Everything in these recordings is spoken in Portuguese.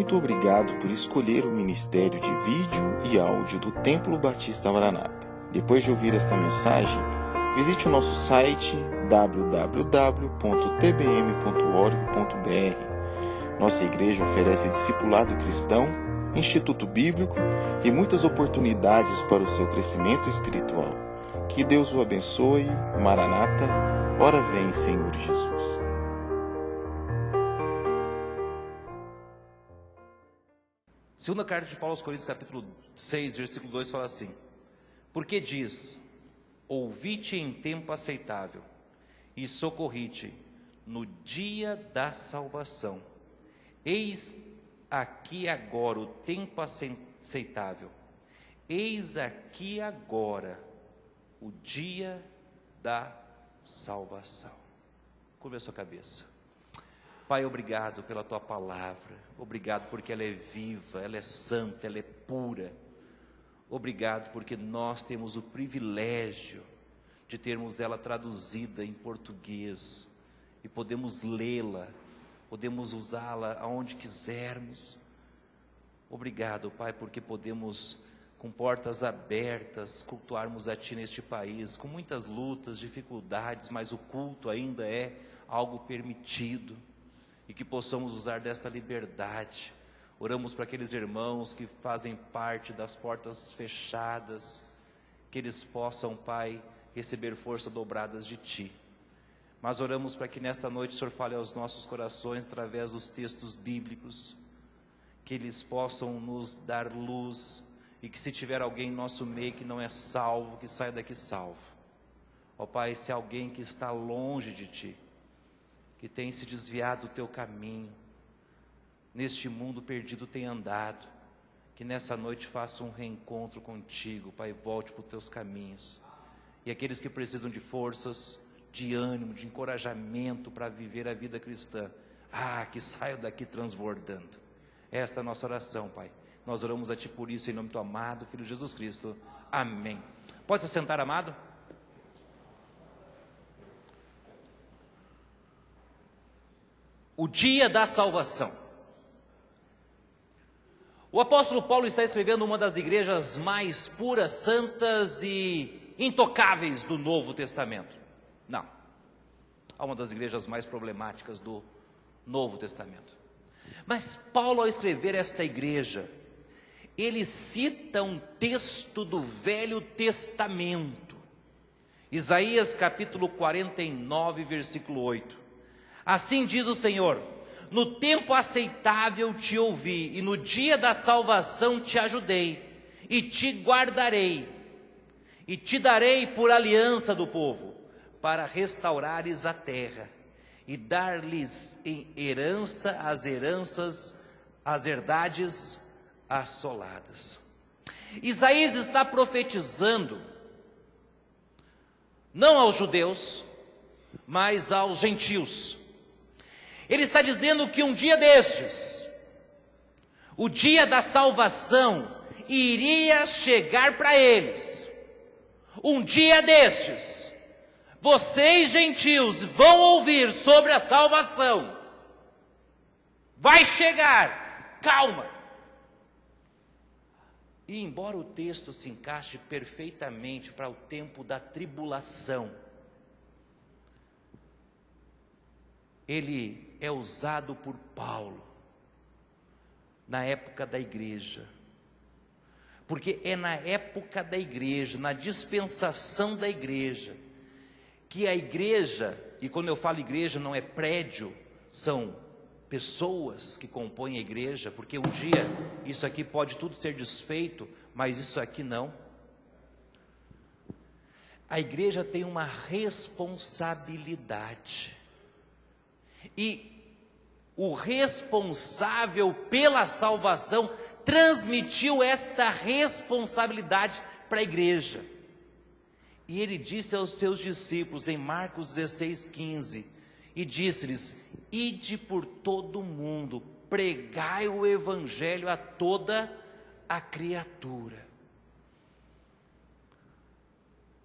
Muito obrigado por escolher o Ministério de Vídeo e Áudio do Templo Batista Maranata. Depois de ouvir esta mensagem, visite o nosso site www.tbm.org.br. Nossa igreja oferece discipulado cristão, instituto bíblico e muitas oportunidades para o seu crescimento espiritual. Que Deus o abençoe. Maranata, ora vem, Senhor Jesus. Segunda carta de Paulo aos Coríntios, capítulo 6, versículo 2, fala assim: porque diz, ouvi-te em tempo aceitável, e socorri-te no dia da salvação. Eis aqui agora o tempo aceitável, eis aqui agora o dia da salvação. Curva a sua cabeça. Pai, obrigado pela Tua palavra, obrigado porque ela é viva, ela é santa, ela é pura. Obrigado porque nós temos o privilégio de termos ela traduzida em português e podemos lê-la, podemos usá-la aonde quisermos. Obrigado, Pai, porque podemos, com portas abertas, cultuarmos a Ti neste país, com muitas lutas, dificuldades, mas o culto ainda é algo permitido. E que possamos usar desta liberdade. Oramos para aqueles irmãos que fazem parte das portas fechadas, que eles possam, Pai, receber força dobradas de Ti. Mas oramos para que nesta noite o Senhor fale aos nossos corações através dos textos bíblicos, que eles possam nos dar luz, e que se tiver alguém em nosso meio que não é salvo, que saia daqui salvo. Ó Pai, se há alguém que está longe de Ti, que tem se desviado do Teu caminho, neste mundo perdido tem andado, que nessa noite faça um reencontro contigo, Pai, volte para os Teus caminhos. E aqueles que precisam de forças, de ânimo, de encorajamento para viver a vida cristã, que saiam daqui transbordando. Esta é a nossa oração, Pai. Nós oramos a Ti por isso, em nome do Teu amado Filho Jesus Cristo. Amém. Pode se sentar, amado? O dia da salvação. O apóstolo Paulo está escrevendo uma das igrejas mais puras, santas e intocáveis do Novo Testamento. Não, há uma das igrejas mais problemáticas do Novo Testamento. Mas Paulo, ao escrever esta igreja, ele cita um texto do Velho Testamento. Isaías capítulo 49, versículo 8. Assim diz o Senhor: no tempo aceitável te ouvi, e no dia da salvação te ajudei, e te guardarei, e te darei por aliança do povo, para restaurares a terra, e dar-lhes em herança as herdades assoladas. Isaías está profetizando, não aos judeus, mas aos gentios. Ele está dizendo que um dia destes, o dia da salvação, iria chegar para eles. Um dia destes, vocês gentios vão ouvir sobre a salvação. Vai chegar, calma. E embora o texto se encaixe perfeitamente para o tempo da tribulação, ele é usado por Paulo na época da igreja, porque é na época da igreja, na dispensação da igreja, que a igreja, e quando eu falo igreja não é prédio, são pessoas que compõem a igreja, porque um dia isso aqui pode tudo ser desfeito, mas isso aqui não. A igreja tem uma responsabilidade, e o responsável pela salvação transmitiu esta responsabilidade para a igreja. E ele disse aos seus discípulos em Marcos 16:15, e disse-lhes: ide por todo o mundo, pregai o evangelho a toda a criatura.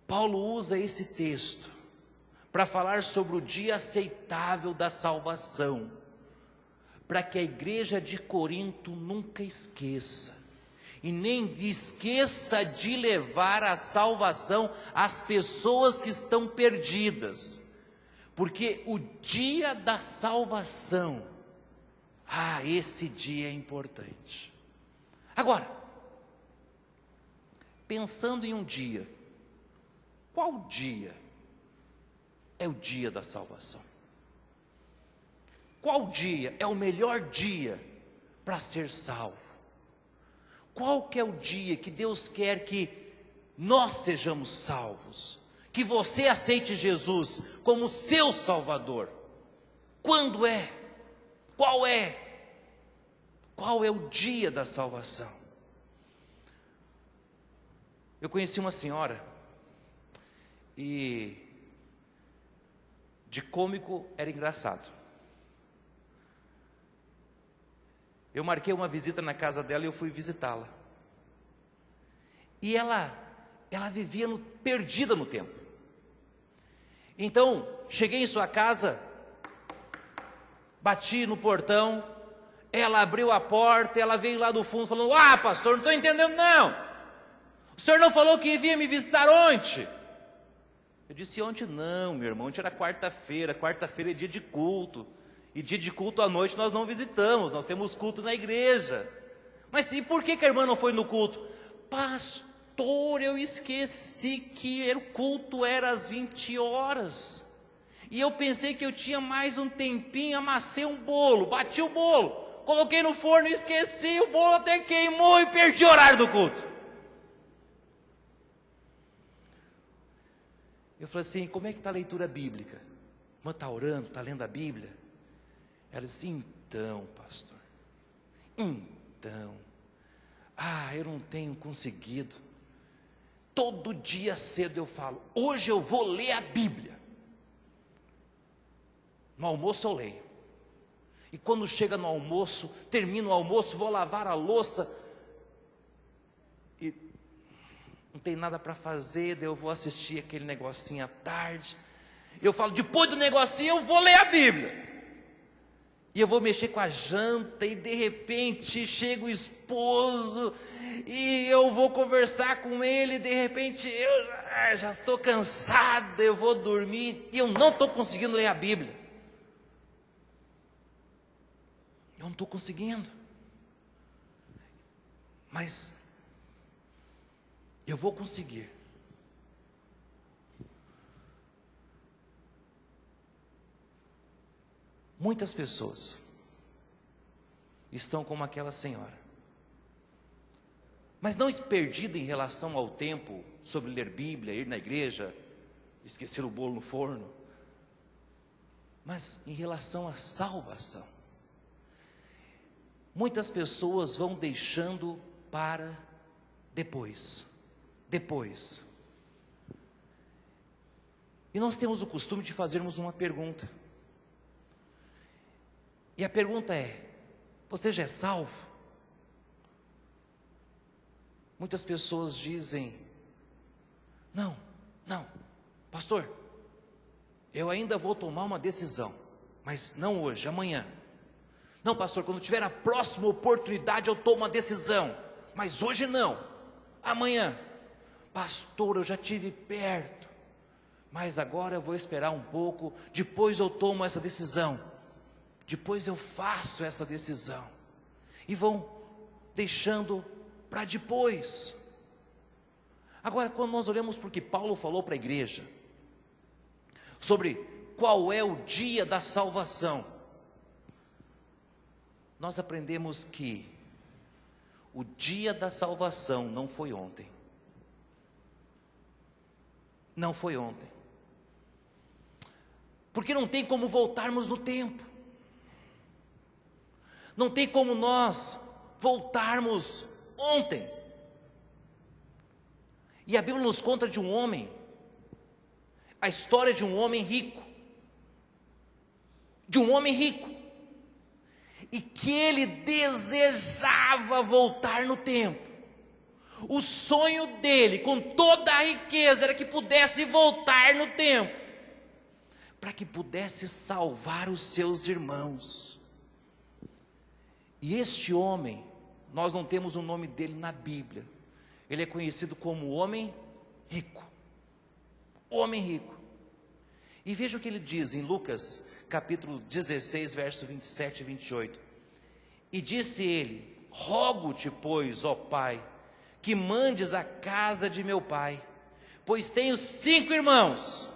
Paulo usa esse texto para falar sobre o dia aceitável da salvação, para que a igreja de Corinto nunca esqueça, e nem esqueça de levar a salvação às pessoas que estão perdidas, porque o dia da salvação, esse dia é importante. Agora, pensando em um dia, qual dia é o dia da salvação? Qual dia é o melhor dia para ser salvo? Qual que é o dia que Deus quer que nós sejamos salvos? Que você aceite Jesus como seu Salvador? Quando é? Qual é? Qual é o dia da salvação? Eu conheci uma senhora, e de cômico era engraçado. Eu marquei uma visita na casa dela e eu fui visitá-la. E ela vivia perdida no tempo. Então, cheguei em sua casa, bati no portão, ela abriu a porta, ela veio lá do fundo falando: pastor, não estou entendendo não. O senhor não falou que vinha me visitar ontem? Eu disse: ontem não, meu irmão, ontem era quarta-feira é dia de culto. E dia de culto à noite nós não visitamos, nós temos culto na igreja. Mas e por que a irmã não foi no culto? Pastor, eu esqueci que o culto era às 20 horas. E eu pensei que eu tinha mais um tempinho, amassei um bolo, bati o bolo, coloquei no forno e esqueci, o bolo até queimou e perdi o horário do culto. Eu falei assim: como é que está a leitura bíblica? A irmã está orando, está lendo a Bíblia? Ela disse: então, pastor, eu não tenho conseguido. Todo dia cedo eu falo: hoje eu vou ler a Bíblia. No almoço eu leio. E quando chega no almoço, termino o almoço, vou lavar a louça, e não tem nada para fazer, daí eu vou assistir aquele negocinho à tarde. Eu falo: depois do negocinho eu vou ler a Bíblia. E eu vou mexer com a janta, e de repente chega o esposo, e eu vou conversar com ele, e de repente eu já estou cansado, eu vou dormir, e eu não estou conseguindo ler a Bíblia. Eu não estou conseguindo. Mas eu vou conseguir. Muitas pessoas estão como aquela senhora, mas não perdida em relação ao tempo, sobre ler Bíblia, ir na igreja, esquecer o bolo no forno, mas em relação à salvação. Muitas pessoas vão deixando para depois. E nós temos o costume de fazermos uma pergunta. E a pergunta é: você já é salvo? Muitas pessoas dizem: não, pastor, eu ainda vou tomar uma decisão, mas não hoje, amanhã. Não, pastor, quando tiver a próxima oportunidade eu tomo uma decisão, mas hoje não, amanhã. Pastor, eu já estive perto, mas agora eu vou esperar um pouco, depois eu tomo essa decisão. Depois eu faço essa decisão. E vão deixando para depois. Agora, quando nós olhamos para o que Paulo falou para a igreja, sobre qual é o dia da salvação, nós aprendemos que o dia da salvação não foi ontem. Não foi ontem. Porque não tem como voltarmos no tempo. Não tem como nós voltarmos ontem. E a Bíblia nos conta de um homem, a história de um homem rico. De um homem rico. E que ele desejava voltar no tempo. O sonho dele, com toda a riqueza, era que pudesse voltar no tempo, para que pudesse salvar os seus irmãos. E este homem, nós não temos o nome dele na Bíblia. Ele é conhecido como homem rico. Homem rico. E veja o que ele diz em Lucas, capítulo 16, verso 27 e 28. E disse ele: rogo-te, pois, ó Pai, que mandes a casa de meu pai, pois tenho 5 irmãos,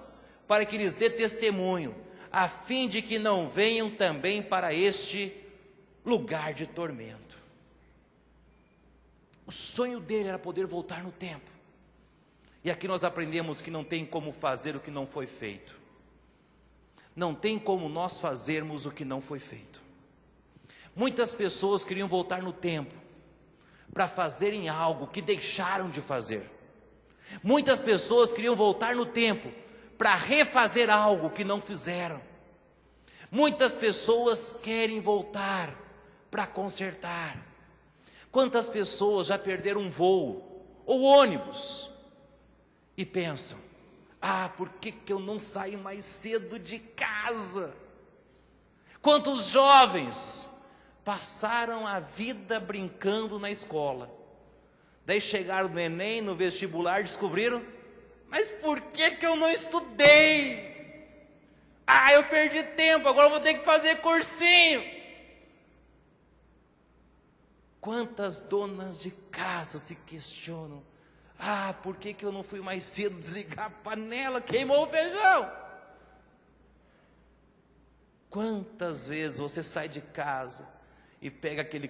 para que lhes dê testemunho, a fim de que não venham também para este lugar de tormento. O sonho dele era poder voltar no tempo. E aqui nós aprendemos que não tem como fazer o que não foi feito. Não tem como nós fazermos o que não foi feito. Muitas pessoas queriam voltar no tempo para fazerem algo que deixaram de fazer. Muitas pessoas queriam voltar no tempo para refazer algo que não fizeram. Muitas pessoas querem voltar para consertar. Quantas pessoas já perderam um voo ou ônibus e pensam: por que eu não saí mais cedo de casa? Quantos jovens passaram a vida brincando na escola, daí chegaram no Enem, no vestibular, descobriram: mas por que eu não estudei? Eu perdi tempo, agora eu vou ter que fazer cursinho. Quantas donas de casa se questionam: por que eu não fui mais cedo desligar a panela, queimou o feijão? Quantas vezes você sai de casa e pega aquele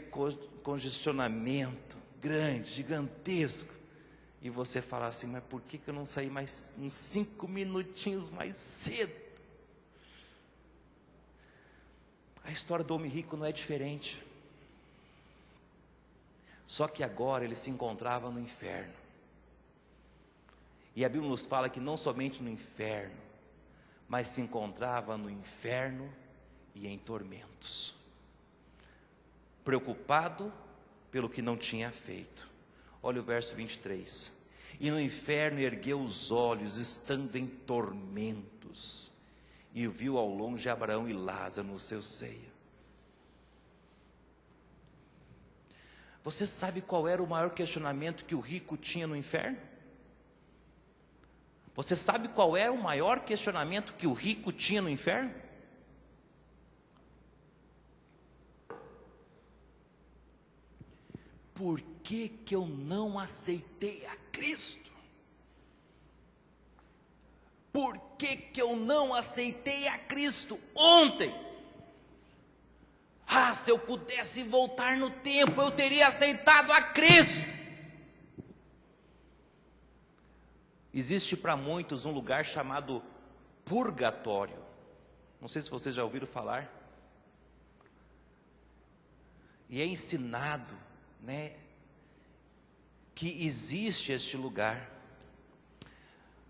congestionamento grande, gigantesco, e você fala assim: mas por que eu não saí mais uns 5 minutinhos mais cedo? A história do homem rico não é diferente. Só que agora ele se encontrava no inferno. E a Bíblia nos fala que não somente no inferno, mas se encontrava no inferno e em tormentos. Preocupado pelo que não tinha feito. Olha o verso 23. E no inferno ergueu os olhos, estando em tormentos, e viu ao longe Abraão e Lázaro no seu seio. Você sabe qual era o maior questionamento que o rico tinha no inferno? Você sabe qual era o maior questionamento que o rico tinha no inferno? Por que eu não aceitei a Cristo? Por que eu não aceitei a Cristo ontem? Se eu pudesse voltar no tempo, eu teria aceitado a Cristo. Existe para muitos um lugar chamado purgatório. Não sei se vocês já ouviram falar. E é ensinado, que existe este lugar.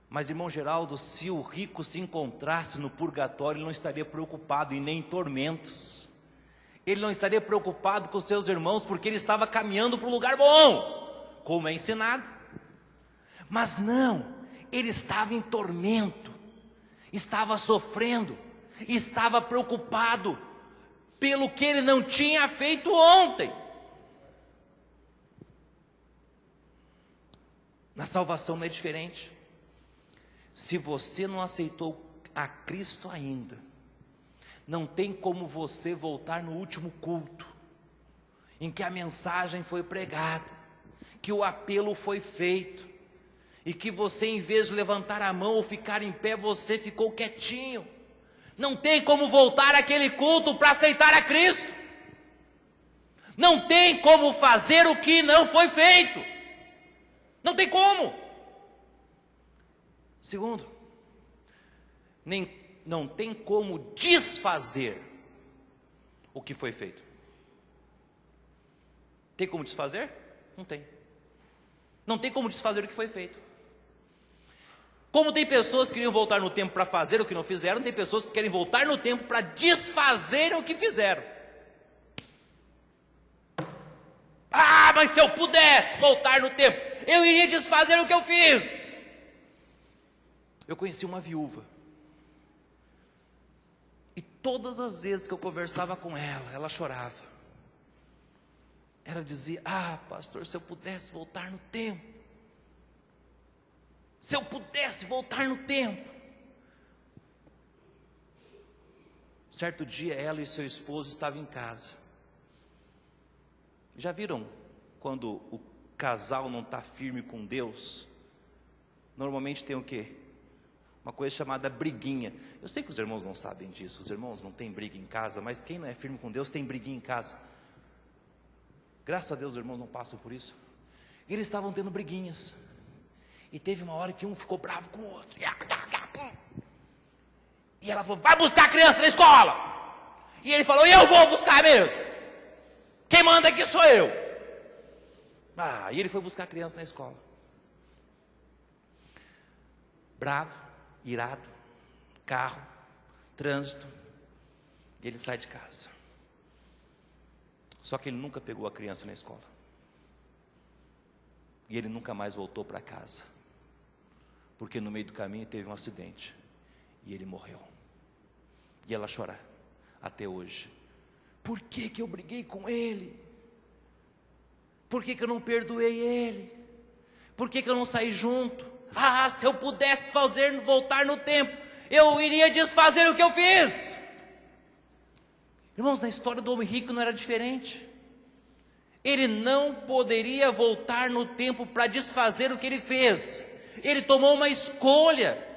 Mas, irmão Geraldo, se o rico se encontrasse no purgatório, ele não estaria preocupado e nem em tormentos. Ele não estaria preocupado com seus irmãos, porque ele estava caminhando para um lugar bom, como é ensinado. Mas não, ele estava em tormento, estava sofrendo, estava preocupado pelo que ele não tinha feito ontem. Na salvação não é diferente. Se você não aceitou a Cristo ainda, não tem como você voltar no último culto, em que a mensagem foi pregada, que o apelo foi feito, e que você, em vez de levantar a mão ou ficar em pé, você ficou quietinho. Não tem como voltar àquele culto para aceitar a Cristo. Não tem como fazer o que não foi feito. Não tem como. Segundo, não tem como desfazer o que foi feito. Tem como desfazer? Não tem. Não tem como desfazer o que foi feito. Como tem pessoas que queriam voltar no tempo para fazer o que não fizeram, tem pessoas que querem voltar no tempo para desfazer o que fizeram. Mas se eu pudesse voltar no tempo, eu iria desfazer o que eu fiz. Eu conheci uma viúva, e todas as vezes que eu conversava com ela, ela chorava. Ela dizia: pastor, se eu pudesse voltar no tempo. Se eu pudesse voltar no tempo. Certo dia, ela e seu esposo estavam em casa. Já viram quando o casal não está firme com Deus? Normalmente tem o quê? Uma coisa chamada briguinha. Eu sei que os irmãos não sabem disso. Os irmãos não têm briga em casa, mas quem não é firme com Deus tem briguinha em casa. Graças a Deus os irmãos não passam por isso. E eles estavam tendo briguinhas. E teve uma hora que um ficou bravo com o outro. E ela falou: vai buscar a criança na escola. E ele falou: eu vou buscar mesmo. Quem manda aqui sou eu. E ele foi buscar a criança na escola. Bravo, irado, carro, trânsito. E ele sai de casa. Só que ele nunca pegou a criança na escola. E ele nunca mais voltou para casa. Porque no meio do caminho teve um acidente. E ele morreu. E ela chora até hoje. Por que que eu briguei com ele? Por que que eu não perdoei ele? Por que que eu não saí junto? Se eu pudesse voltar no tempo, eu iria desfazer o que eu fiz. Irmãos, na história do homem rico não era diferente. Ele não poderia voltar no tempo para desfazer o que ele fez. Ele tomou uma escolha.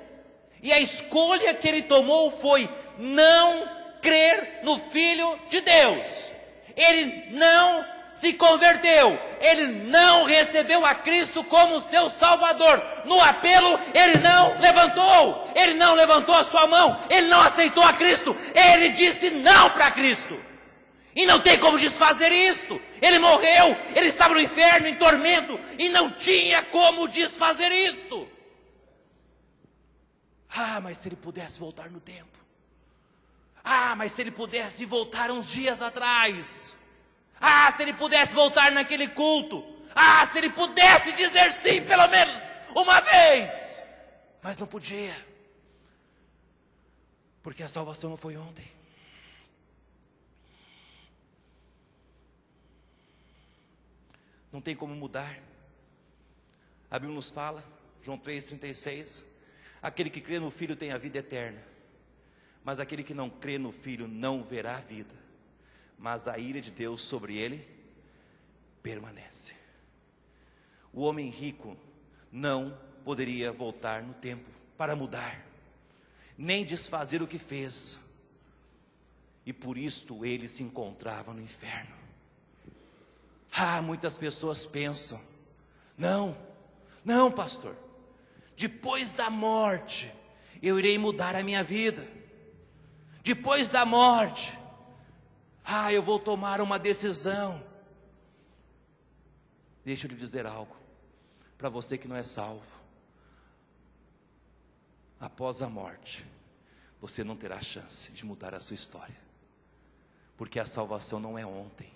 E a escolha que ele tomou foi não crer no Filho de Deus. Ele não se converteu. Ele não recebeu a Cristo como seu Salvador. No apelo, ele não levantou. Ele não levantou a sua mão. Ele não aceitou a Cristo. Ele disse não para Cristo. E não tem como desfazer isto. Ele morreu. Ele estava no inferno, em tormento. E não tinha como desfazer isto. Mas se ele pudesse voltar no tempo. Mas se ele pudesse voltar uns dias atrás. Se ele pudesse voltar naquele culto. Se ele pudesse dizer sim, pelo menos uma vez. Mas não podia. Porque a salvação não foi ontem. Não tem como mudar. A Bíblia nos fala, João 3,36, aquele que crê no Filho tem a vida eterna, mas aquele que não crê no Filho não verá a vida, mas a ira de Deus sobre ele permanece. O homem rico não poderia voltar no tempo para mudar, nem desfazer o que fez, e por isto ele se encontrava no inferno. Muitas pessoas pensam: não, pastor, depois da morte eu irei mudar a minha vida. Depois da morte, eu vou tomar uma decisão. Deixa eu lhe dizer algo, para você que não é salvo: após a morte, você não terá chance de mudar a sua história, porque a salvação não é ontem.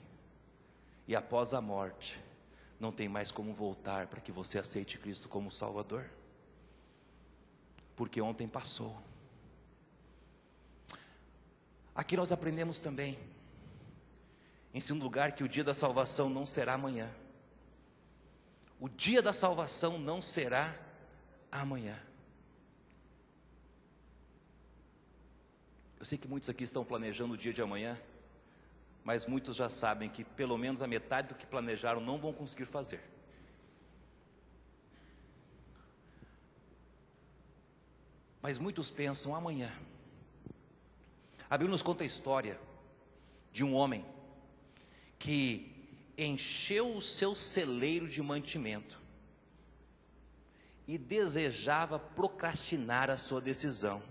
E após a morte, não tem mais como voltar para que você aceite Cristo como Salvador. Porque ontem passou. Aqui nós aprendemos também, em segundo lugar, que o dia da salvação não será amanhã. O dia da salvação não será amanhã. Eu sei que muitos aqui estão planejando o dia de amanhã, mas muitos já sabem que pelo menos a metade do que planejaram não vão conseguir fazer. Mas muitos pensam amanhã. A Bíblia nos conta a história de um homem que encheu o seu celeiro de mantimento e desejava procrastinar a sua decisão.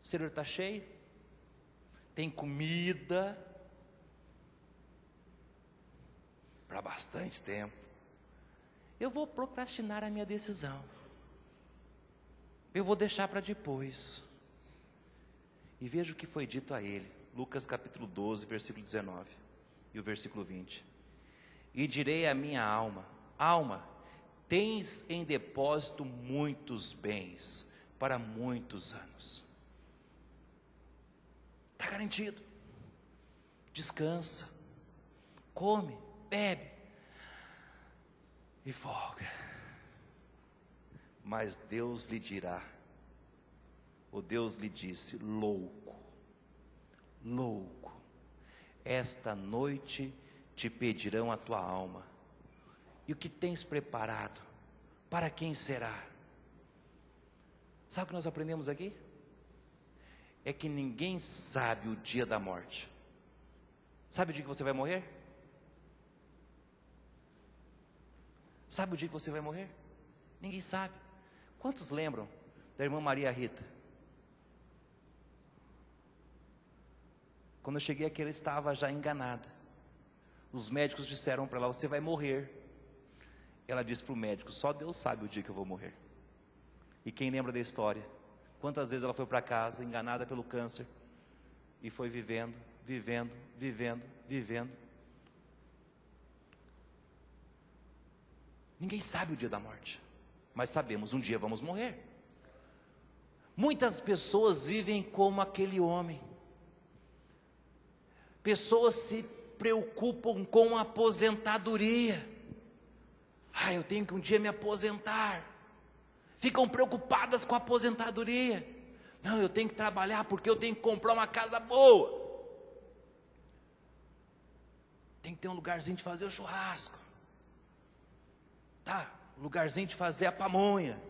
O celeiro está cheio, tem comida para bastante tempo. Eu vou procrastinar a minha decisão. Eu vou deixar para depois. E veja o que foi dito a ele. Lucas capítulo 12, versículo 19 e o versículo 20. E direi à minha alma: alma, tens em depósito muitos bens para muitos anos. Está garantido. Descansa, come, bebe e folga. Mas Deus lhe dirá, ou Deus lhe disse: louco, louco, esta noite te pedirão a tua alma, e o que tens preparado, para quem será? Sabe o que nós aprendemos aqui? É que ninguém sabe o dia da morte. Sabe o dia que você vai morrer? Sabe o dia que você vai morrer? Ninguém sabe. Quantos lembram da irmã Maria Rita? Quando eu cheguei aqui, ela estava já enganada. Os médicos disseram para ela: você vai morrer. Ela disse para o médico: só Deus sabe o dia que eu vou morrer. E quem lembra da história? Quantas vezes ela foi para casa, enganada pelo câncer, e foi vivendo, vivendo, vivendo, vivendo. Ninguém sabe o dia da morte, mas sabemos, um dia vamos morrer. Muitas pessoas vivem como aquele homem. Pessoas se preocupam com a aposentadoria. Eu tenho que um dia me aposentar. Ficam preocupadas com a aposentadoria. Não, eu tenho que trabalhar porque eu tenho que comprar uma casa boa. Tem que ter um lugarzinho de fazer o churrasco. Tá, lugarzinho de fazer a pamonha.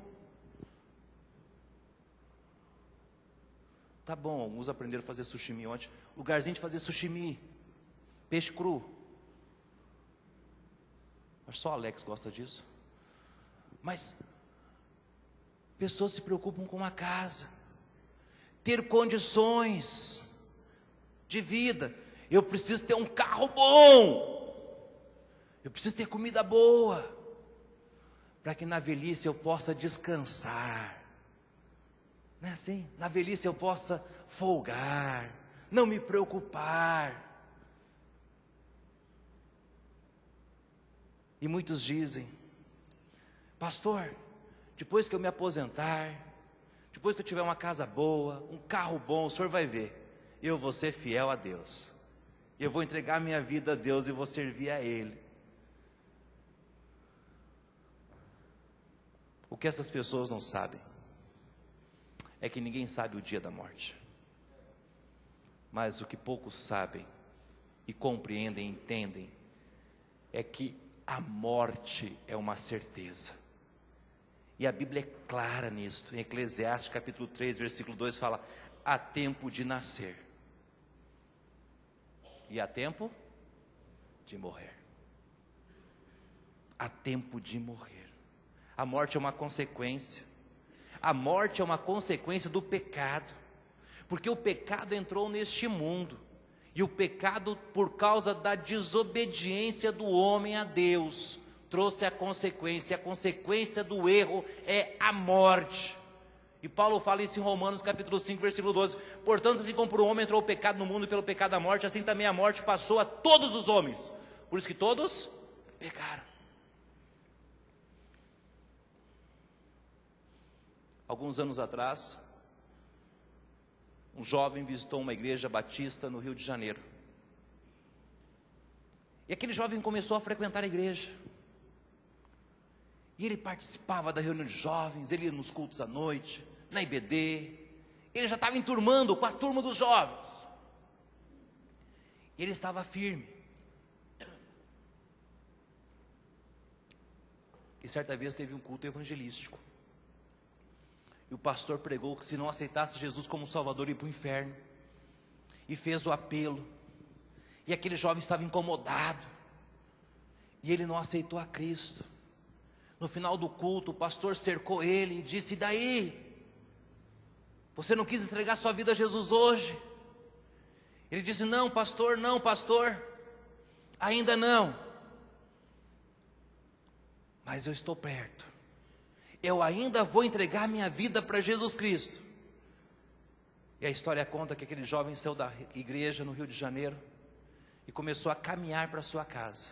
Tá bom, alguns aprenderam a fazer sushi ontem. Lugarzinho de fazer sushi, peixe cru. Mas só Alex gosta disso. Mas pessoas se preocupam com a casa, ter condições de vida. Eu preciso ter um carro bom, eu preciso ter comida boa, para que na velhice eu possa descansar. Não é assim? Na velhice eu possa folgar, não me preocupar. E muitos dizem: pastor, depois que eu me aposentar, depois que eu tiver uma casa boa, um carro bom, o senhor vai ver, eu vou ser fiel a Deus, eu vou entregar minha vida a Deus e vou servir a Ele. O que essas pessoas não sabem é que ninguém sabe o dia da morte, mas o que poucos sabem e compreendem e entendem é que a morte é uma certeza. E a Bíblia é clara nisto. Em Eclesiastes capítulo 3, versículo 2 fala: há tempo de nascer e há tempo de morrer. Há tempo de morrer. A morte é uma consequência. A morte é uma consequência do pecado, porque o pecado entrou neste mundo, e o pecado, por causa da desobediência do homem a Deus, trouxe a consequência do erro é a morte. E Paulo fala isso em Romanos capítulo 5, versículo 12: portanto, assim como por um homem entrou o pecado no mundo, e pelo pecado a morte, assim também a morte passou a todos os homens, por isso que todos pecaram. Alguns anos atrás, um jovem visitou uma igreja batista no Rio de Janeiro, e aquele jovem começou a frequentar a igreja, e ele participava da reunião de jovens, ele ia nos cultos à noite, na IBD, ele já estava enturmando com a turma dos jovens, e ele estava firme. E certa vez teve um culto evangelístico, e o pastor pregou que se não aceitasse Jesus como Salvador, ia para o inferno, e fez o apelo, e aquele jovem estava incomodado, e ele não aceitou a Cristo. No final do culto, o pastor cercou ele e disse: e daí? Você não quis entregar sua vida a Jesus hoje? Ele disse: não pastor, ainda não, mas eu estou perto, eu ainda vou entregar minha vida para Jesus Cristo. E a história conta que aquele jovem saiu da igreja no Rio de Janeiro e começou a caminhar para sua casa.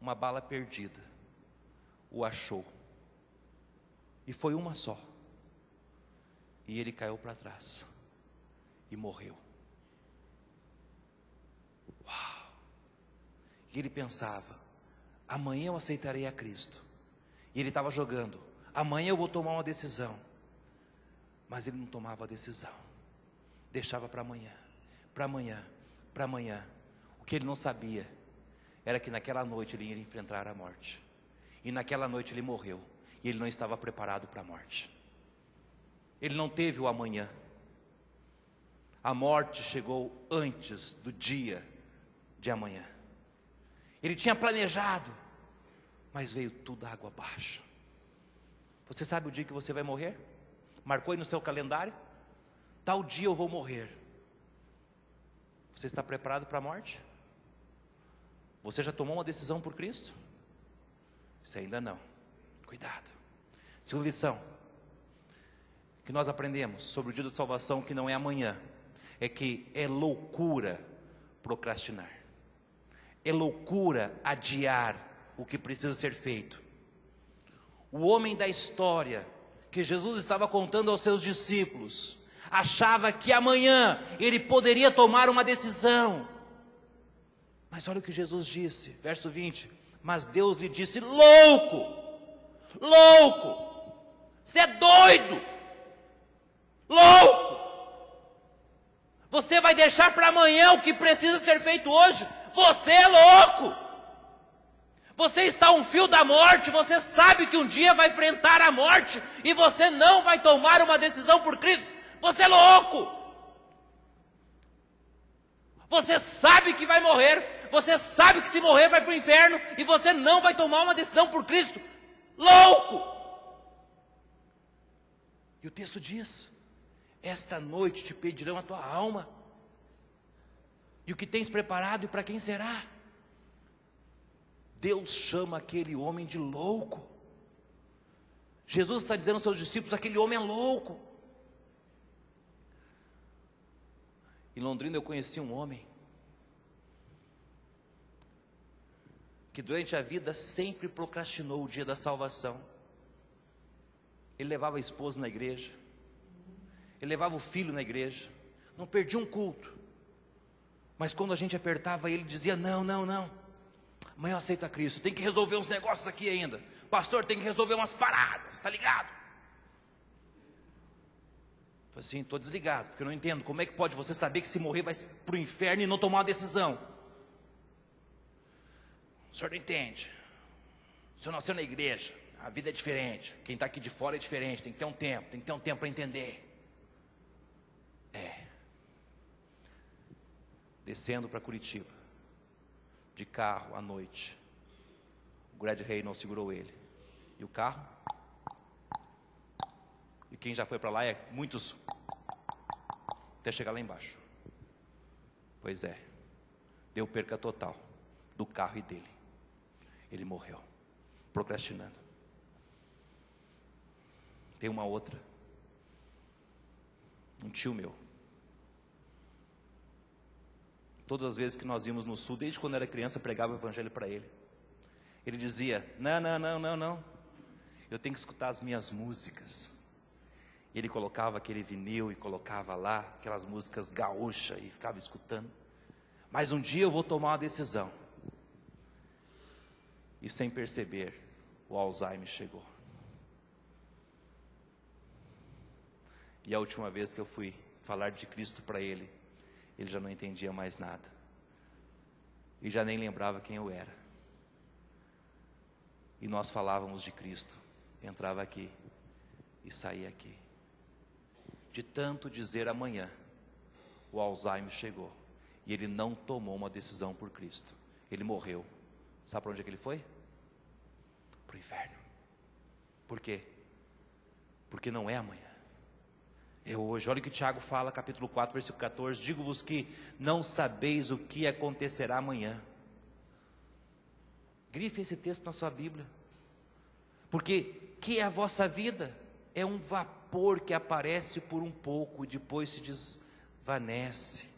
Uma bala perdida o achou, e foi uma só, e ele caiu para trás e morreu. E ele pensava: amanhã eu aceitarei a Cristo. E ele estava jogando: amanhã eu vou tomar uma decisão. Mas ele não tomava a decisão, deixava para amanhã, para amanhã, para amanhã. O que ele não sabia era que naquela noite ele ia enfrentar a morte. E naquela noite ele morreu. E ele não estava preparado para a morte. Ele não teve o amanhã. A morte chegou antes do dia de amanhã. Ele tinha planejado, mas veio tudo água abaixo. Você sabe o dia que você vai morrer? Marcou aí no seu calendário? Tal dia eu vou morrer. Você está preparado para a morte? Você já tomou uma decisão por Cristo? Isso ainda não. Cuidado. Segunda lição que nós aprendemos sobre o dia da salvação, que não é amanhã, é que é loucura procrastinar. É loucura adiar o que precisa ser feito. O homem da história que Jesus estava contando aos seus discípulos achava que amanhã ele poderia tomar uma decisão. Mas olha o que Jesus disse, verso 20: mas Deus lhe disse: louco, você é doido, louco, você vai deixar para amanhã o que precisa ser feito hoje? Você é louco, você está a um fio da morte, você sabe que um dia vai enfrentar a morte, e você não vai tomar uma decisão por Cristo. Você é louco, você sabe que vai morrer, você sabe que se morrer vai para o inferno, e você não vai tomar uma decisão por Cristo. Louco! E o texto diz: esta noite te pedirão a tua alma, e o que tens preparado e para quem será? Deus chama aquele homem de louco. Jesus está dizendo aos seus discípulos: aquele homem é louco. Em Londrina eu conheci um homem que durante a vida sempre procrastinou o dia da salvação. Ele levava a esposa na igreja, ele levava o filho na igreja, não perdia um culto. Mas quando a gente apertava ele, dizia: não, amanhã eu aceito a Cristo, tem que resolver uns negócios aqui ainda, pastor, tem que resolver umas paradas, tá ligado? Falei assim: estou desligado, porque eu não entendo, como é que pode você saber que se morrer vai para o inferno e não tomar uma decisão? O senhor não entende, o senhor nasceu na igreja, a vida é diferente, quem está aqui de fora é diferente, tem que ter um tempo para entender. Descendo para Curitiba, de carro à noite, o Grad Rey não segurou ele, e o carro, e quem já foi para lá é muitos, até chegar lá embaixo. Pois é, deu perca total do carro e dele. Ele morreu, procrastinando. Tem uma outra, um tio meu. Todas as vezes que nós íamos no sul, desde quando era criança, pregava o evangelho para ele. Ele dizia: não, eu tenho que escutar as minhas músicas. Ele colocava aquele vinil e colocava lá aquelas músicas gaúchas e ficava escutando. Mas um dia eu vou tomar uma decisão. E sem perceber, o Alzheimer chegou. E a última vez que eu fui falar de Cristo para ele, ele já não entendia mais nada, e já nem lembrava quem eu era. E nós falávamos de Cristo, entrava aqui e saía aqui. De tanto dizer amanhã, o Alzheimer chegou, e ele não tomou uma decisão por Cristo. Ele morreu. Sabe para onde é que ele foi? Para o inferno. Por quê? Porque não é amanhã, é hoje. Olha o que Tiago fala, capítulo 4, versículo 14: digo-vos que não sabeis o que acontecerá amanhã. Grife esse texto na sua Bíblia. Porque que é a vossa vida? É um vapor que aparece por um pouco e depois se desvanece.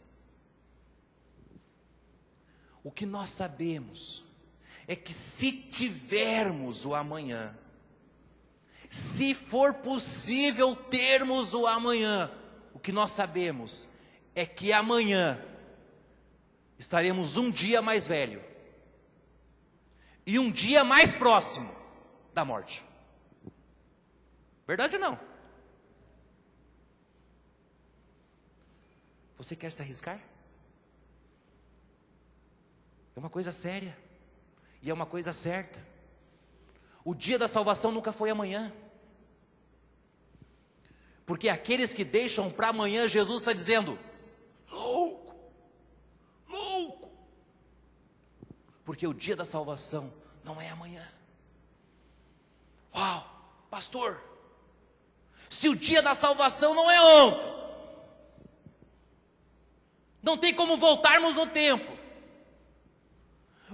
O que nós sabemos é que se tivermos o amanhã, se for possível termos o amanhã, o que nós sabemos é que amanhã estaremos um dia mais velho e um dia mais próximo da morte. Verdade ou não? Você quer se arriscar? É uma coisa séria, e é uma coisa certa. O dia da salvação nunca foi amanhã. Porque aqueles que deixam para amanhã, Jesus está dizendo: louco, louco. Porque o dia da salvação não é amanhã. Uau, pastor, se o dia da salvação não é ontem, não tem como voltarmos no tempo.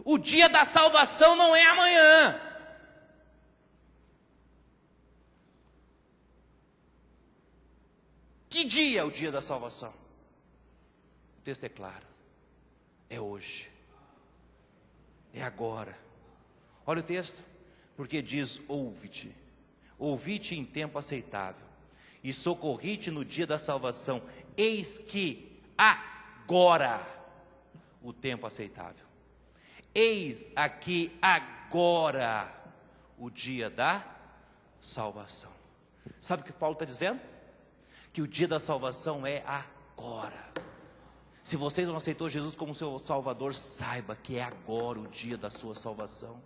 O dia da salvação não é amanhã. Que dia é o dia da salvação? O texto é claro. É hoje. É agora. Olha o texto. Porque diz: ouve-te. Ouvi-te em tempo aceitável. E socorri-te no dia da salvação. Eis que agora o tempo aceitável. Eis aqui agora o dia da salvação. Sabe o que Paulo está dizendo? Que o dia da salvação é agora. Se você não aceitou Jesus como seu Salvador, saiba que é agora o dia da sua salvação.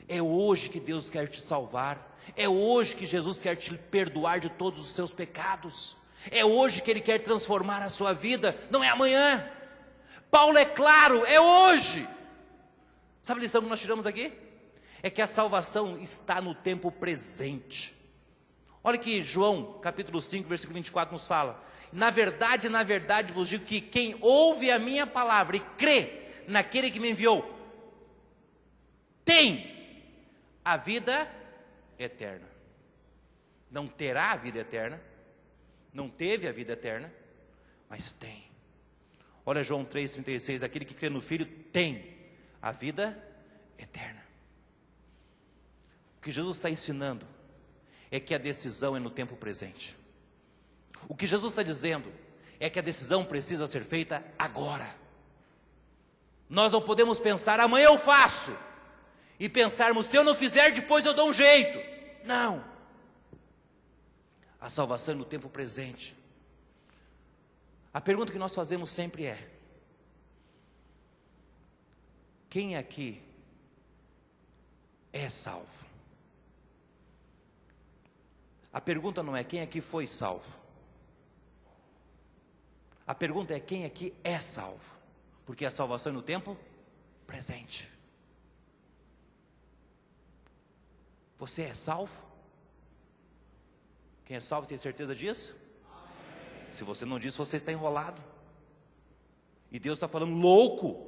É hoje que Deus quer te salvar. É hoje que Jesus quer te perdoar de todos os seus pecados. É hoje que Ele quer transformar a sua vida, não é amanhã. Paulo é claro, é hoje. Sabe a lição que nós tiramos aqui? É que a salvação está no tempo presente. Olha que João, capítulo 5, versículo 24 nos fala: na verdade, vos digo que quem ouve a minha palavra e crê naquele que me enviou, tem a vida eterna. Não terá a vida eterna, não teve a vida eterna, mas tem. Olha João 3,36, aquele que crê no Filho tem a vida eterna. O que Jesus está ensinando é que a decisão é no tempo presente. O que Jesus está dizendo é que a decisão precisa ser feita agora. Nós não podemos pensar: amanhã eu faço, e pensarmos: se eu não fizer, depois eu dou um jeito. Não. A salvação é no tempo presente. A pergunta que nós fazemos sempre é: quem aqui é salvo? A pergunta não é quem aqui foi salvo. A pergunta é quem aqui é salvo. Porque a salvação é no tempo presente. Você é salvo? Quem é salvo tem certeza disso? Amém. Se você não diz, você está enrolado. E Deus está falando: louco.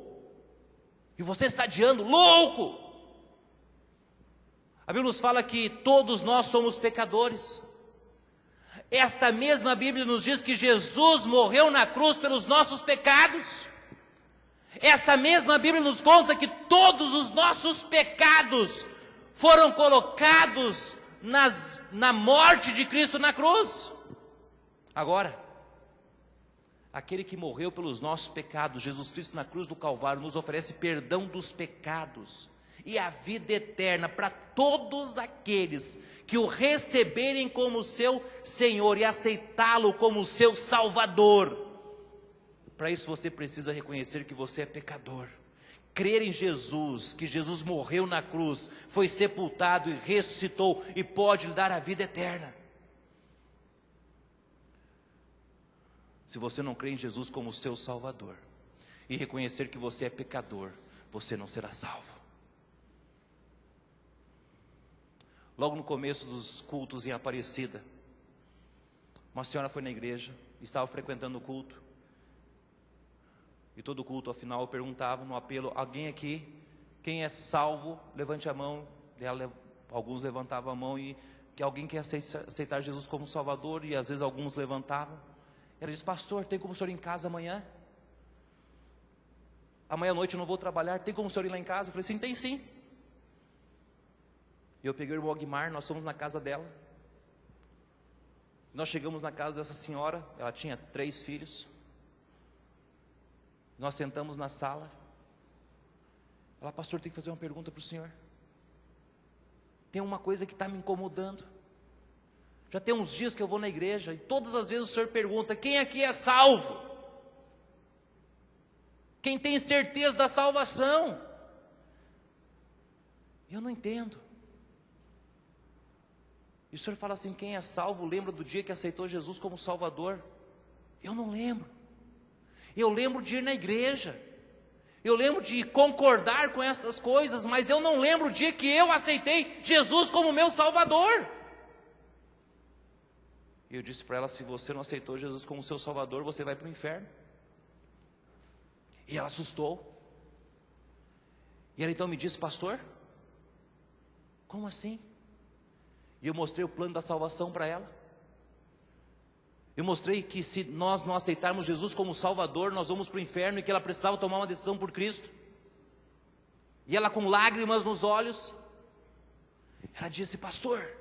E você está adiando: louco. A Bíblia nos fala que todos nós somos pecadores. Esta mesma Bíblia nos diz que Jesus morreu na cruz pelos nossos pecados. Esta mesma Bíblia nos conta que todos os nossos pecados foram colocados na morte de Cristo na cruz. Agora, aquele que morreu pelos nossos pecados, Jesus Cristo na cruz do Calvário, nos oferece perdão dos pecados e a vida eterna para todos aqueles que o receberem como seu Senhor e aceitá-lo como seu Salvador. Para isso você precisa reconhecer que você é pecador, crer em Jesus, que Jesus morreu na cruz, foi sepultado e ressuscitou e pode lhe dar a vida eterna. Se você não crê em Jesus como seu Salvador e reconhecer que você é pecador, você não será salvo. Logo no começo dos cultos em Aparecida, uma senhora foi na igreja, estava frequentando o culto, e todo culto, ao final, eu perguntava no apelo: alguém aqui, quem é salvo, levante a mão. Alguns levantavam a mão, e que alguém quer aceitar Jesus como Salvador, e às vezes alguns levantavam. Ela disse: pastor, tem como o senhor ir em casa amanhã? Amanhã à noite eu não vou trabalhar, tem como o senhor ir lá em casa? Eu falei: sim, tem sim. E eu peguei o irmão Aguimar, nós fomos na casa dela. Nós chegamos na casa dessa senhora, ela tinha 3 filhos. Nós sentamos na sala, Ela, pastor, tem que fazer uma pergunta para o senhor. Tem uma coisa que está me incomodando. Já tem uns dias que eu vou na igreja e todas as vezes o senhor pergunta: quem aqui é salvo? Quem tem certeza da salvação? Eu não entendo. E o senhor fala assim: quem é salvo lembra do dia que aceitou Jesus como Salvador? Eu não lembro. Eu lembro de ir na igreja, eu lembro de concordar com estas coisas, mas eu não lembro o dia que eu aceitei Jesus como meu Salvador. E eu disse para ela: se você não aceitou Jesus como seu Salvador, você vai para o inferno. E ela assustou. E ela então me disse: pastor, como assim? E eu mostrei o plano da salvação para ela. Eu mostrei que se nós não aceitarmos Jesus como Salvador, nós vamos para o inferno, e que ela precisava tomar uma decisão por Cristo. E ela, com lágrimas nos olhos, ela disse: pastor,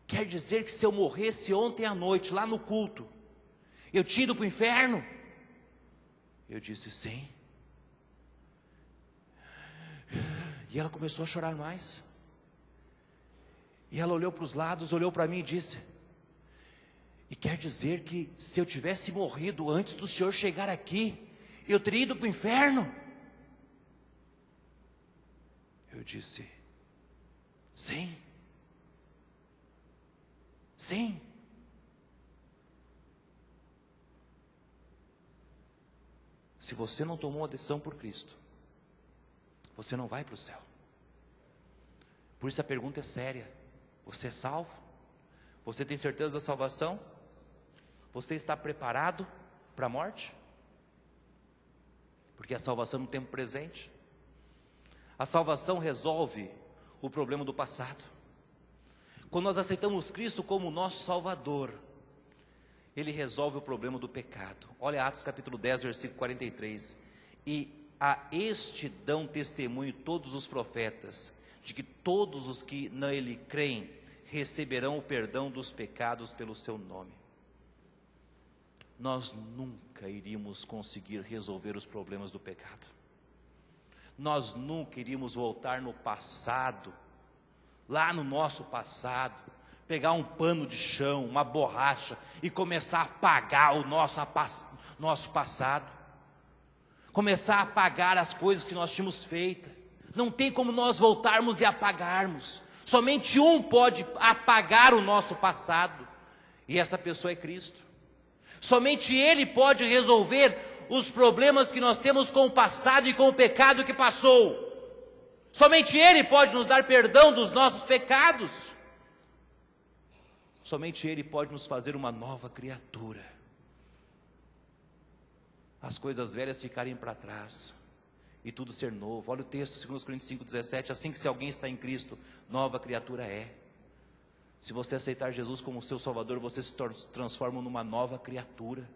quer dizer que se eu morresse ontem à noite, lá no culto, eu tinha ido para o inferno? Eu disse: sim. E ela começou a chorar mais. E ela olhou para os lados, olhou para mim e disse: e quer dizer que se eu tivesse morrido antes do senhor chegar aqui, eu teria ido para o inferno? Eu disse: sim. Sim. Se você não tomou uma decisão por Cristo, você não vai para o céu. Por isso a pergunta é séria: você é salvo? Você tem certeza da salvação? Você está preparado para a morte? Porque a salvação no tempo presente, a salvação resolve o problema do passado. Quando nós aceitamos Cristo como nosso Salvador, Ele resolve o problema do pecado. Olha Atos capítulo 10, versículo 43. E a este dão testemunho todos os profetas, de que todos os que nele creem receberão o perdão dos pecados pelo seu nome. Nós nunca iríamos conseguir resolver os problemas do pecado. Nós nunca iríamos voltar no passado, lá no nosso passado, pegar um pano de chão, uma borracha e começar a apagar o nosso passado, começar a apagar as coisas que nós tínhamos feito. Não tem como nós voltarmos e apagarmos. Somente um pode apagar o nosso passado, e essa pessoa é Cristo. Somente Ele pode resolver os problemas que nós temos com o passado e com o pecado que passou. Somente Ele pode nos dar perdão dos nossos pecados. Somente Ele pode nos fazer uma nova criatura. As coisas velhas ficarem para trás e tudo ser novo. Olha o texto, 2 Coríntios 5,17. Assim que se alguém está em Cristo, nova criatura é. Se você aceitar Jesus como seu Salvador, você se transforma numa nova criatura.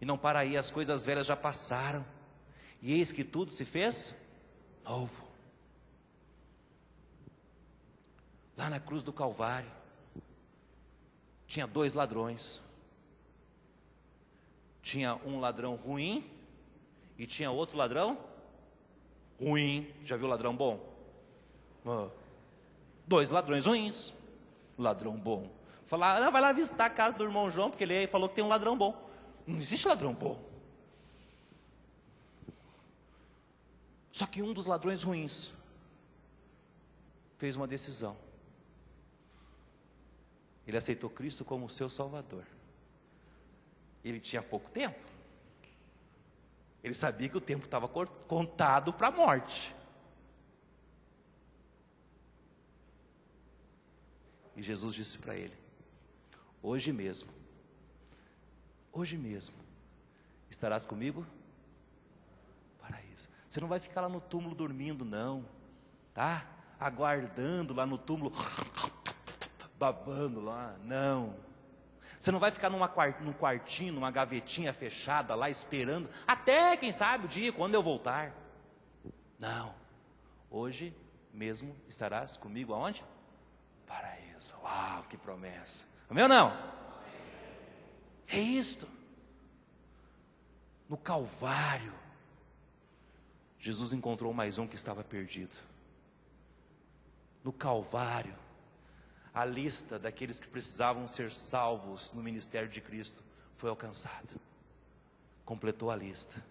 E não para aí, as coisas velhas já passaram, e eis que tudo se fez novo. Lá na cruz do Calvário, tinha 2 ladrões. Tinha um ladrão ruim e tinha outro ladrão ruim. Já viu ladrão bom? 2 ladrões ruins. Ladrão bom. Falar: vai lá visitar a casa do irmão João, porque ele falou que tem um ladrão bom. Não existe ladrão bom. Só que um dos ladrões ruins fez uma decisão. Ele aceitou Cristo como seu Salvador. Ele tinha pouco tempo. Ele sabia que o tempo estava contado para a morte. E Jesus disse para ele: hoje mesmo, estarás comigo no paraíso. Você não vai ficar lá no túmulo dormindo, não, tá? Aguardando lá no túmulo, babando lá, não. Você não vai ficar num quartinho, numa gavetinha fechada lá esperando, até quem sabe o dia, quando eu voltar. Não, hoje mesmo estarás comigo aonde? Paraíso. Uau, que promessa. Amém ou não? É isto. No Calvário, Jesus encontrou mais um que estava perdido. No Calvário, a lista daqueles que precisavam ser salvos no ministério de Cristo foi alcançada. Completou a lista.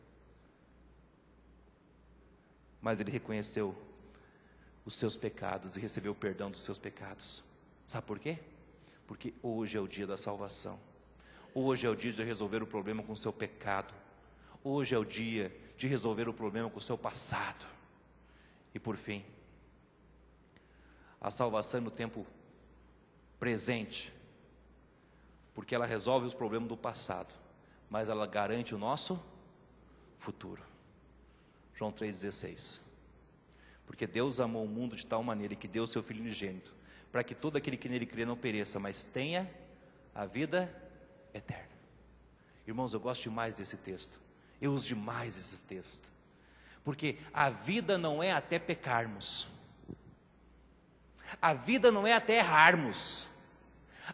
Mas ele reconheceu os seus pecados e recebeu o perdão dos seus pecados. Sabe por quê? Porque hoje é o dia da salvação. Hoje é o dia de resolver o problema com o seu pecado. Hoje é o dia de resolver o problema com o seu passado. E por fim, a salvação no tempo presente, porque ela resolve os problemas do passado, mas ela garante o nosso futuro. João 3,16. Porque Deus amou o mundo de tal maneira que deu o seu Filho unigênito, para que todo aquele que nele crê não pereça, mas tenha a vida eterna. Irmãos, eu gosto demais desse texto. Eu uso demais esse texto. Porque a vida não é até pecarmos. A vida não é até errarmos.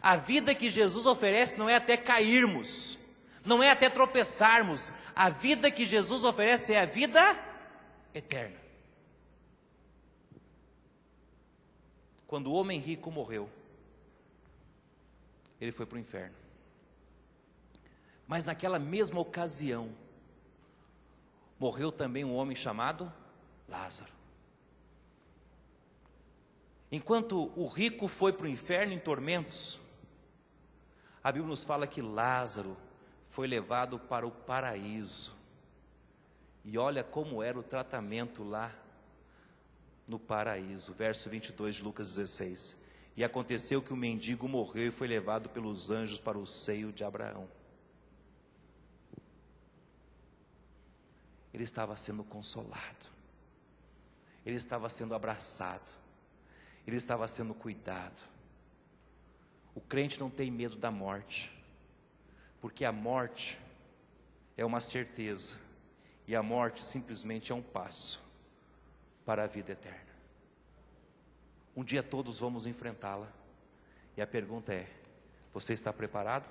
A vida que Jesus oferece não é até cairmos. Não é até tropeçarmos. A vida que Jesus oferece é a vida eterna. Quando o homem rico morreu, ele foi para o inferno. Mas naquela mesma ocasião, morreu também um homem chamado Lázaro. Enquanto o rico foi para o inferno em tormentos, a Bíblia nos fala que Lázaro foi levado para o paraíso. E olha como era o tratamento lá no paraíso. Verso 22 de Lucas 16. E aconteceu que o mendigo morreu e foi levado pelos anjos para o seio de Abraão. Ele estava sendo consolado. Ele estava sendo abraçado. Ele estava sendo cuidado. O crente não tem medo da morte, porque a morte é uma certeza, e a morte simplesmente é um passo para a vida eterna. Um dia todos vamos enfrentá-la, e a pergunta é: você está preparado?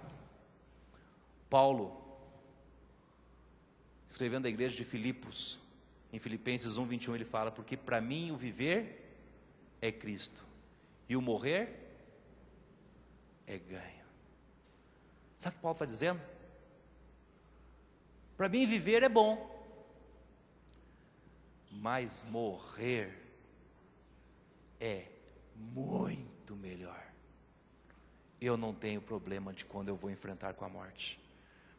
Paulo, escrevendo à igreja de Filipos, em Filipenses 1:21, ele fala: porque para mim o viver é Cristo, e o morrer é ganho. Sabe o que Paulo está dizendo? Para mim viver é bom, mas morrer é muito melhor. Eu não tenho problema de quando eu vou enfrentar com a morte,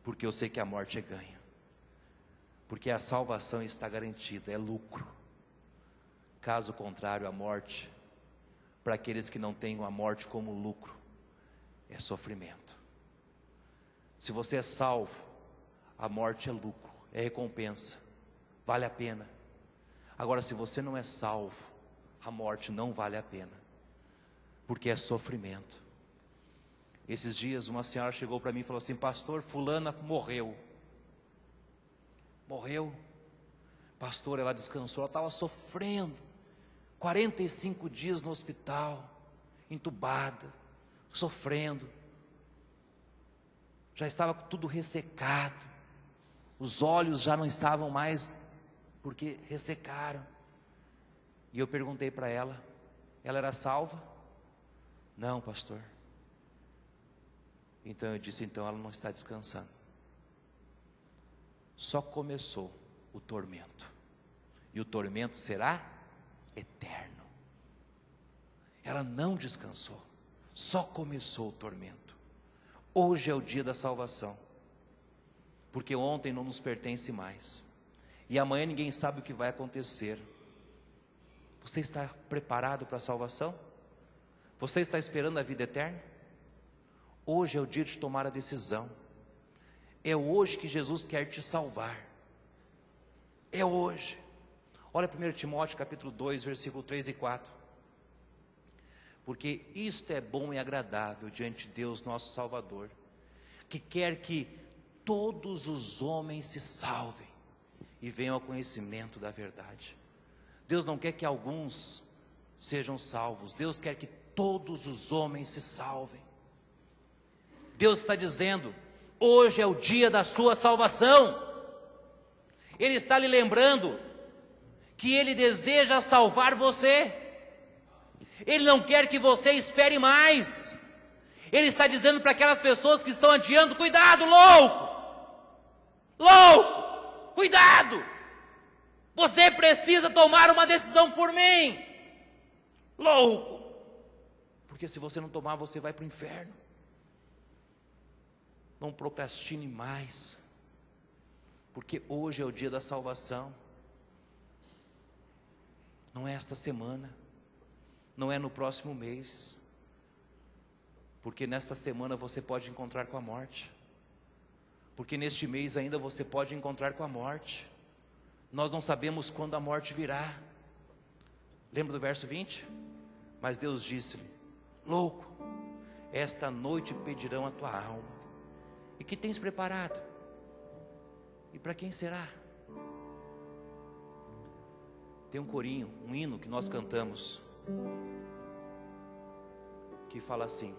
porque eu sei que a morte é ganho, porque a salvação está garantida, é lucro. Caso contrário, a morte, para aqueles que não têm a morte como lucro, é sofrimento. Se você é salvo, a morte é lucro, é recompensa, vale a pena. Agora, se você não é salvo, a morte não vale a pena, porque é sofrimento. Esses dias uma senhora chegou para mim e falou assim: pastor, fulana morreu. Morreu? Pastor, ela descansou, ela estava sofrendo, 45 dias no hospital, entubada, sofrendo, já estava tudo ressecado, os olhos já não estavam mais, porque ressecaram. E eu perguntei para ela era salva? Não, pastor. Então eu disse: então ela não está descansando. Só começou o tormento, e o tormento será eterno. Ela não descansou, só começou o tormento. Hoje é o dia da salvação, porque ontem não nos pertence mais, e amanhã ninguém sabe o que vai acontecer. Você está preparado para a salvação? Você está esperando a vida eterna? Hoje é o dia de tomar a decisão. É hoje que Jesus quer te salvar. É hoje. Olha 1 Timóteo capítulo 2, versículo 3 e 4. Porque isto é bom e agradável diante de Deus nosso Salvador, que quer que todos os homens se salvem e venham ao conhecimento da verdade. Deus não quer que alguns sejam salvos, Deus quer que todos os homens se salvem. Deus está dizendo: hoje é o dia da sua salvação. Ele está lhe lembrando que Ele deseja salvar você. Ele não quer que você espere mais. Ele está dizendo para aquelas pessoas que estão adiando: cuidado, louco! Louco! Cuidado! Você precisa tomar uma decisão por mim. Louco! Porque se você não tomar, você vai para o inferno. Não procrastine mais. Porque hoje é o dia da salvação. Não é esta semana. Não é no próximo mês. Porque nesta semana você pode encontrar com a morte. Porque neste mês ainda você pode encontrar com a morte. Nós não sabemos quando a morte virá. Lembra do verso 20? Mas Deus disse-lhe: louco, esta noite pedirão a tua alma. E que tens preparado? E para quem será? Tem um corinho, um hino que nós cantamos, que fala assim: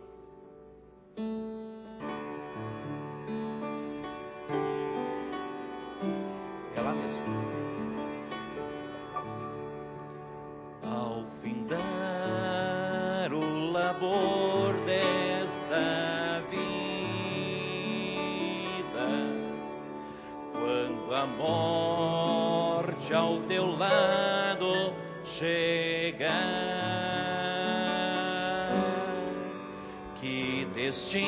é lá mesmo. Ao findar o labor desta vida, quando a morte ao teu lado chegar, que destino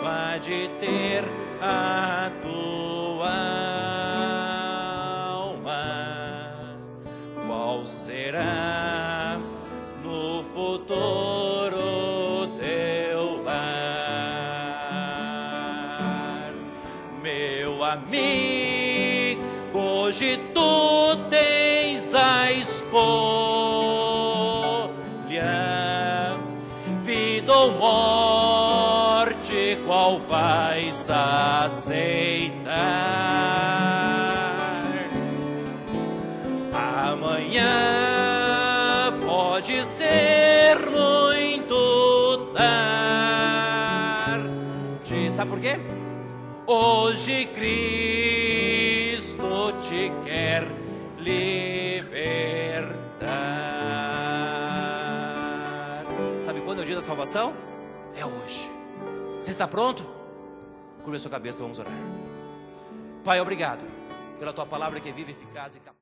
há de ter a tua alma? Qual será no futuro teu lar? Meu amigo, hoje tu tens a escolha, vida ou morte, qual vais aceitar? Amanhã pode ser muito tarde. Sabe por quê? Hoje Cristo te quer libertar. Sabe quando é o dia da salvação? É hoje. Você está pronto? Curva a sua cabeça, vamos orar. Pai, obrigado pela tua palavra que é viva, eficaz e capaz.